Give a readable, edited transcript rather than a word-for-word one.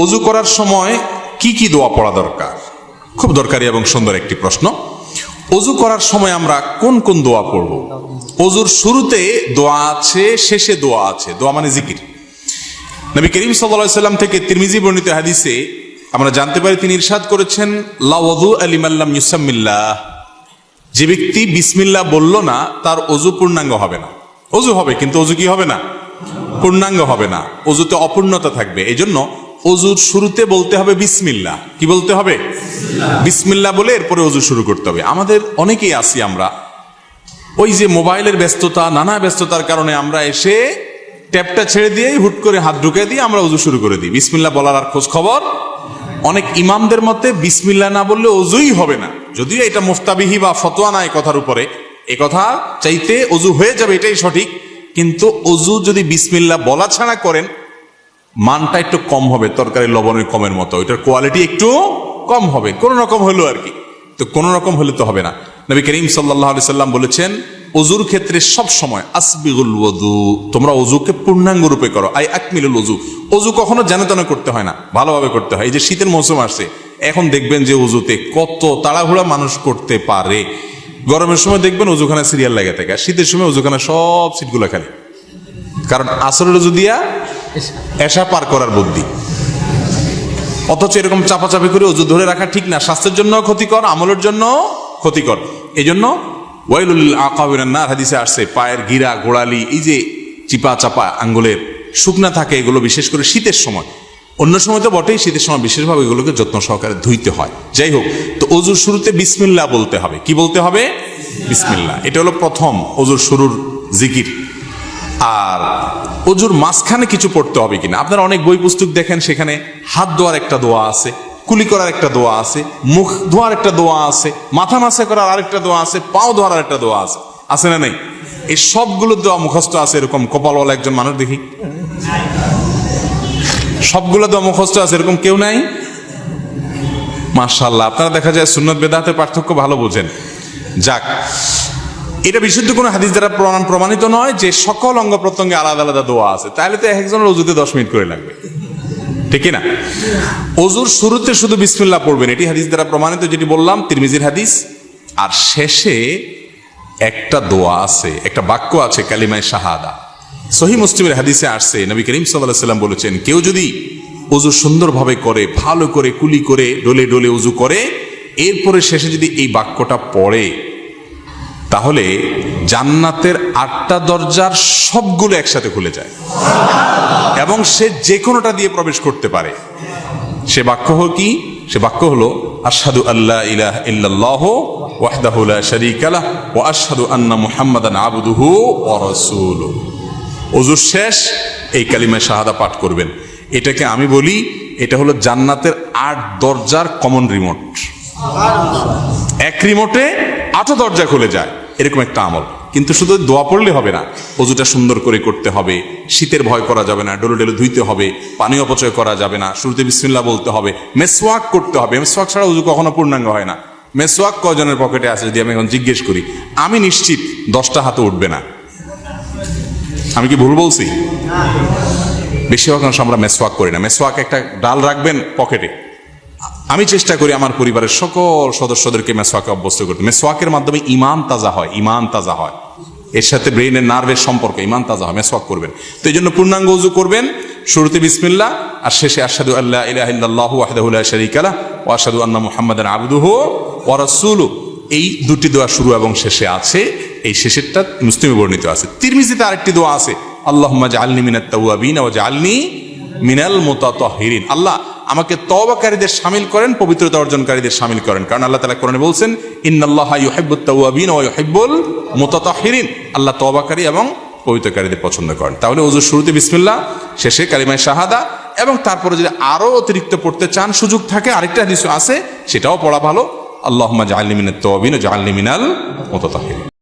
ওযু করার সময় কি কি দোয়া পড়া দরকার? খুব দরকারি এবং সুন্দর একটি প্রশ্ন। ওযু করার সময় আমরা কোন কোন দোয়া পড়ব? ওযুর শুরুতে দোয়া আছে, শেষে দোয়া আছে। দোয়া মানে জিকির। নবী করিম সাল্লাল্লাহু আলাইহি সাল্লাম থেকে তিরমিজি বর্ণিত হাদিসে আমরা জানতে পারি, তিনি ইরশাদ করেছেন, লা ওযু লিমান লাম ইউসাম্মিল্লাহ। যে ব্যক্তি বিসমিল্লাহ বলল না, তার ওযু পূর্ণাঙ্গ হবে না। ওযু হবে কিন্তু ওযু কি হবে না? পূর্ণাঙ্গ হবে না। ওযুতে অপূর্ণতা থাকবে। এজন্য ওযুর শুরুতে বলতে হবে বিসমিল্লাহ। কি বলতে হবে? বিসমিল্লাহ বলে এরপরে ওযু শুরু করতে হবে। আমাদের অনেকেই আছি, আমরা ওই যে মোবাইলের ব্যস্ততা, নানা ব্যস্ততার কারণে আমরা এসে ট্যাপটা ছেড়ে দিয়ে হুট করে হাত ঢুকে দিয়ে আমরা ওযু শুরু করে দিই। বিসমিল্লাহ বলার আর খোঁজ খবর। অনেক ইমামদের মতে বিসমিল্লাহ না বললে ওযুই হবে না। যদিও এটা মুফতাবিহি বা ফতোয়া নাই কথার উপরে, এ কথা চাইতে ওযু হয়ে যাবে এটাই সঠিক, কিন্তু ওযু যদি বিসমিল্লাহ বলা ছাড়া করেন, মানটা একটু কম হবে, তরকারি লবণের কমের মতো, এটার কোয়ালিটি একটু কম হবে, কোন রকম হলো আর কি। তো কোন রকম হলে তো হবে না। নবী করিম সাল্লাল্লাহু আলাইহি সাল্লাম বলেছেন, ওযুর ক্ষেত্রে সব সময় আসবিগুল ওযু, তোমরা ওযুকে পূর্ণাঙ্গ রূপে করো। আই আকমিলুল ওযু। ওযু কখনো যেন তেন করতে হয় না, ভালোভাবে করতে হয়। এই যে শীতের মৌসুম আসছে, এখন দেখবেন যে ওযুতে কত তাড়াহুড়া মানুষ করতে পারে। গরমের সময় দেখবেন ওযুখানা সিরিয়াল লাগে থাকে, আর শীতের সময় ওযুখানা সব সিটগুলো খালি, কারণ আসরের ওযু দিয়া এশা পার করার বুদ্ধি। অথচ এরকম চাপাচাপি করে ওযু ধরে রাখা ঠিক না, স্বাস্থ্যের জন্য ক্ষতিকর, আমলের জন্য ক্ষতিকর। এই জন্য ওয়াইলুল লিল আকাবিরিন নার হাদিসে আসছে, পায়ের গিরা, গোড়ালি, এই যে চিপা চাপা আঙ্গুলের শুকনা থাকে, এগুলো বিশেষ করে শীতের সময়, অন্য সময় তো বটেই, শীতের সময় বিশেষভাবে এগুলোকে যত্ন সহকারে ধুইতে হয়। যাই হোক, তো ওযুর শুরুতে বিসমিল্লাহ বলতে হবে। কি বলতে হবে? বিসমিল্লাহ। এটা হলো প্রথম ওযুর শুরুর জিকির। আর ওযুর মাঝখানে কিছু পড়তে হবে কিনা, আপনারা অনেক বই পুস্তক দেখেন, সেখানে হাত ধোয়ার একটা দোয়া আছে, কুলি করার একটা দোয়া আছে, মুখ ধোয়ার একটা দোয়া আছে, মাথা মাসা করার আরেকটা দোয়া আছে, পাও ধোয়ার আরেকটা দোয়া আছে। আছে না নেই? এই সবগুলো দোয়া মুখস্থ আছে, এরকম কপালওয়ালা একজন মানুষ দেখি। সবগুলো দোয়া মুখস্থ আছে, এরকম কেউ নাই? মাশাআল্লাহ, আপনারা দেখা যায় সুন্নত বেদাতের পার্থক্য ভালো বোঝেন। যাক, এটা বিশুদ্ধ কোনো হাদিস দ্বারা প্রমাণিত নয় যে সকল অঙ্গ প্রত্যঙ্গে আলাদা আলাদা দোয়া আছে, তাহলে তো একজনের ওযুতে 10 মিনিট করে লাগবে, ঠিক না? ওযুর শুরুতে শুধু বিসমিল্লাহ পড়বেন, এটি হাদিস দ্বারা প্রমাণিত, যেটি বললাম তিরমিজির হাদিস। আর শেষে একটা দোয়া আছে, একটা বাক্য আছে, কালিমায়ে শাহাদা। সহিহ মুসলিমের হাদিসে আসছে, নবী করিম সাল্লাল্লাহু আলাইহি সাল্লাম বলেছেন, কেউ যদি ওযু সুন্দরভাবে করে, ভালো করে কুলি করে, ডলে ডলে ওযু করে, এরপরে শেষে যদি এই বাক্যটা পড়ে, তাহলে জান্নাতের 8টা দরজার সবগুলো একসাথে খুলে যায় এবং সে যে কোনোটা দিয়ে প্রবেশ করতে পারে। সে বাক্য হলো কি? সে বাক্য হলো, আশহাদু আল্লা ইলাহা ইল্লাল্লাহু ওয়াহদাহু লা শারীকা লাহু ওয়া আশহাদু আন্না মুহাম্মাদান আবদুহু ওয়া রাসূলুহু। ওযুর শেষ এই কালিমা শাহাদা পাঠ করবেন। এটাকে আমি বলি, এটা হলো জান্নাতের 8 দরজার কমন রিমোট। এক রিমোটে 8 দরজা খুলে যায়, এরকম একটা আমল। কিন্তু শুধু দোয়া পড়লে হবে না, ওযুটা সুন্দর করে করতে হবে, শীতের ভয় করা যাবে না, ডলে ডলে ধুইতে হবে, পানি অপচয় করা যাবে না, শুরুতে বিসমিল্লাহ বলতে হবে, মেসওয়াক করতে হবে। মেসওয়াক ছাড়া ওযু কখনো পূর্ণাঙ্গ হয় না। মেসওয়াক কয়জনের পকেটে আছে যদি আমি এখন জিজ্ঞেস করি? আমি নিশ্চিত 10টা হাতে উঠবে না। আমি কি ভুল বলছি? বেশিরভাগ অংশ আমরা মেসওয়াক করি না। মেসওয়াক একটা ডাল রাখবেন পকেটে। আমি চেষ্টা করি আমার পরিবারের সকল সদস্যদেরকে মেসওয়াকে অভ্যস্ত করতে। মেসওয়াকের মাধ্যমে ঈমান তাজা হয়, ঈমান তাজা হয়, এর সাথে ব্রেইনের নার্ভের সম্পর্ক, ঈমান তাজা হয়। মেসওয়াক করবেন। তো এই জন্য পূর্ণাঙ্গ ওযু করবেন, শুরুতে বিসমিল্লাহ আর শেষে আশহাদু আল্লা ইলাহা ইল্লাল্লাহু ওয়াহদাহু লা শারীকা লাহু ওয়া আশহাদু আন্না মুহাম্মাদান আবদুহু ওয়া রাসূলুহু। এই দুটি দোয়া শুরু এবং শেষে আছে। এই শেষেরটা মুসলিমে বর্ণিত আছে। তিরমিজিতে আরেকটি দোয়া আছে, আল্লাহুম্মা জাআলনি মিনাত তাওয়াবিন ওয়া জাআলনি মিনাল মুতাতাহহিরিন। আল্লাহ আমাকে তওবাকারীদের শামিল করেন, পবিত্রতা অর্জনকারীদের শামিল করেন। কারণ আল্লাহ তাআলা কোরআনে বলছেন, ইন্নাল্লাহা ইউহিব্বুত তাওয়াবিন ওয়া ইউহিব্বুল মুতাতাহহিরিন। আল্লাহ তওবাকারী এবং পবিত্রকারীদের পছন্দ করেন। তাহলে ওযুর শুরুতে বিসমিল্লাহ, শেষে কালিমায়ে শাহাদা, এবং তারপরে যদি আরো অতিরিক্ত পড়তে চান, সুযোগ থাকে, আরেকটা হাদিস আছে, সেটাও পড়া ভালো, আল্লাহুম্মা জাআলনি মিনাত তাওয়াবিন ওয়া জাআলনি মিনাল মুতাতাহহিরিন।